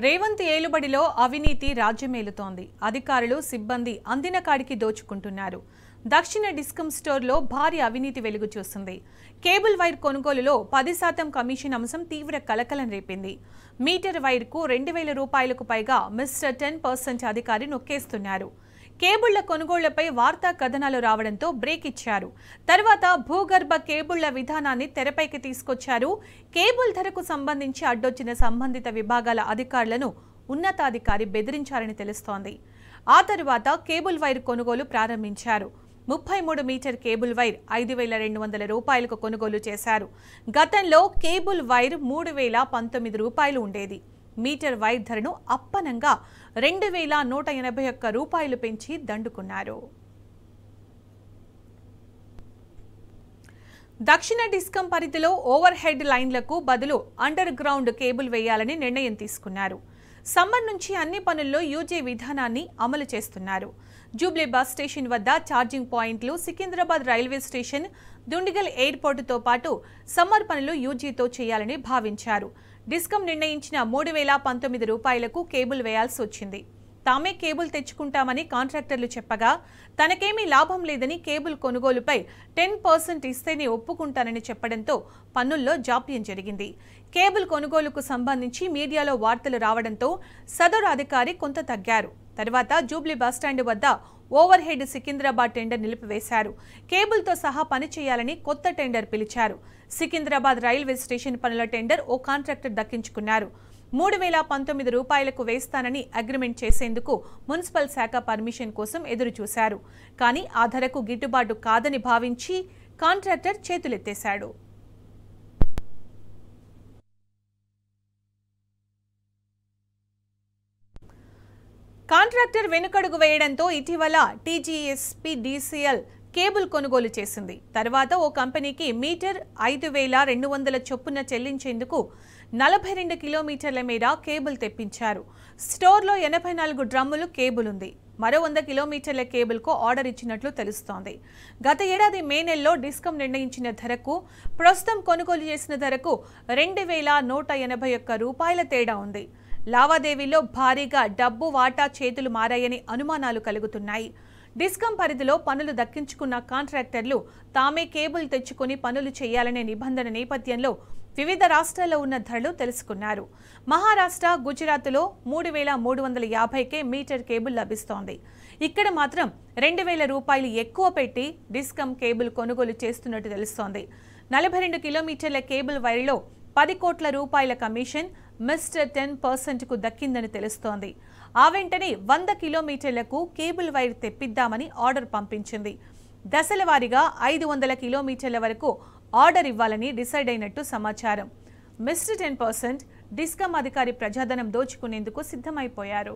రేవంత్ ఏలుబడిలో అవినీతి రాజ్యమేలుతోంది. అధికారులు సిబ్బంది అందిన కాడికి దోచుకుంటున్నారు. దక్షిణ డిస్కమ్ స్టోర్లో భారీ అవినీతి వెలుగు చూస్తుంది. కేబుల్ వైర్ కొనుగోలులో 10% కమిషన్ అంశం తీవ్ర కలకలం రేపింది. మీటర్ వైర్కు 2000 రూపాయలకు పైగా మిస్టర్ 10% అధికారి నొక్కేస్తున్నారు. కేబుళ్ల కొనుగోళ్లపై వార్తా కథనాలు రావడంతో బ్రేక్ ఇచ్చారు. తర్వాత భూగర్భ కేబుళ్ల విధానాన్ని తెరపైకి తీసుకొచ్చారు. కేబుల్ ధరకు సంబంధించి అడ్డొచ్చిన సంబంధిత విభాగాల అధికారులను ఉన్నతాధికారి బెదిరించారని తెలుస్తోంది. ఆ తర్వాత కేబుల్ వైర్ కొనుగోలు ప్రారంభించారు. 33 మీటర్ కేబుల్ వైర్ 5200 రూపాయలకు కొనుగోలు చేశారు. గతంలో కేబుల్ వైర్ 3019 రూపాయలు ఉండేది. మీటర్ వైర్ ధరను అప్పనంగా 2181 రూపాయలు పెంచి దండుకున్నారు. దక్షిణ డిస్కమ్ పరిధిలో ఓవర్ హెడ్ లైన్లకు బదులు అండర్ గ్రౌండ్ కేబుల్ వేయాలని నిర్ణయం తీసుకున్నారు. సమ్మర్ నుంచి అన్ని పనుల్లో యూజీ విధానాన్ని అమలు చేస్తున్నారు. జూబ్లీ బస్ స్టేషన్ వద్ద ఛార్జింగ్ పాయింట్లు, సికింద్రాబాద్ రైల్వే స్టేషన్, దుండిగల్ ఎయిర్పోర్టుతో పాటు సమ్మర్ పనులు యూజీతో చేయాలని భావించారు. డిస్కమ్ నిర్ణయించిన 3019 రూపాయలకు కేబుల్ వేయాల్సి వచ్చింది. తామే కేబుల్ తెచ్చుకుంటామని కాంట్రాక్టర్లు చెప్పగా తనకేమీ లాభం లేదని కేబుల్ కొనుగోలుపై 10% ఇస్తేనే ఒప్పుకుంటానని చెప్పడంతో పన్నుల్లో జాప్యం జరిగింది. కేబుల్ కొనుగోలుకు సంబంధించి మీడియాలో వార్తలు రావడంతో సదరు అధికారి కొంత తగ్గారు. తర్వాత జూబ్లీ బస్టాండ్ వద్ద ఓవర్ హెడ్ సికింద్రాబాద్ టెండర్ నిలిపివేశారు. కేబుల్తో సహా పని చేయాలని కొత్త టెండర్ పిలిచారు. సికింద్రాబాద్ రైల్వే స్టేషన్ పనుల టెండర్ ఓ కాంట్రాక్టర్ దక్కించుకున్నారు. 3019 రూపాయలకు వేస్తానని అగ్రిమెంట్ చేసేందుకు మున్సిపల్ శాఖ పర్మిషన్ కోసం ఎదురు చూశారు. కానీ ఆ ధరకు గిట్టుబాటు కాదని భావించి కాంట్రాక్టర్ చేతులెత్తేశాడు. కాంట్రాక్టర్ వెనుకడుగు వేయడంతో ఇటీవల టీజీఎస్పీడీసీఎల్ కేబుల్ కొనుగోలు చేసింది. తర్వాత ఓ కంపెనీకి మీటర్ 5200 చొప్పున చెల్లించేందుకు 42 కిలోమీటర్ల మేర కేబుల్ తెప్పించారు. స్టోర్లో 84 డ్రమ్ములు కేబుల్ ఉంది. మరో 100 కిలోమీటర్ల కేబుల్కు ఆర్డర్ ఇచ్చినట్లు తెలుస్తోంది. గత ఏడాది మే నెలలో డిస్కమ్ నిర్ణయించిన ధరకు ప్రస్తుతం కొనుగోలు చేసిన ధరకు 2181 రూపాయల తేడా ఉంది. లావాదేవీలో భారీగా డబ్బు వాటా చేతులు మారాయని అనుమానాలు కలుగుతున్నాయి. డిస్కమ్ పరిధిలో పనులు దక్కించుకున్న కాంట్రాక్టర్లు తామే కేబుల్ తెచ్చుకుని పనులు చేయాలనే నిబంధన నేపథ్యంలో వివిధ రాష్ట్రాల్లో ఉన్న ధరలు తెలుసుకున్నారు. మహారాష్ట్ర, గుజరాత్లో 3350కే మీటర్ కేబుల్ లభిస్తోంది. ఇక్కడ మాత్రం 2000 రూపాయలు ఎక్కువ పెట్టి డిస్కమ్ కేబుల్ కొనుగోలు చేస్తున్నట్టు తెలుస్తోంది. 42 కిలోమీటర్ల కేబుల్ వైర్లో 10 కోట్ల రూపాయల కమిషన్ మిస్టర్ 10%కు దక్కిందని తెలుస్తోంది. ఆ వెంటనే 100 కిలోమీటర్లకు కేబుల్ వైర్ తెప్పిద్దామని ఆర్డర్ పంపించింది. దశల వారీగా 500 కిలోమీటర్ల వరకు ఆర్డర్ ఇవ్వాలని డిసైడ్ అయినట్టు సమాచారం. మిస్టర్ 10% డిస్కమ్ అధికారి ప్రజాధనం దోచుకునేందుకు సిద్ధమైపోయారు.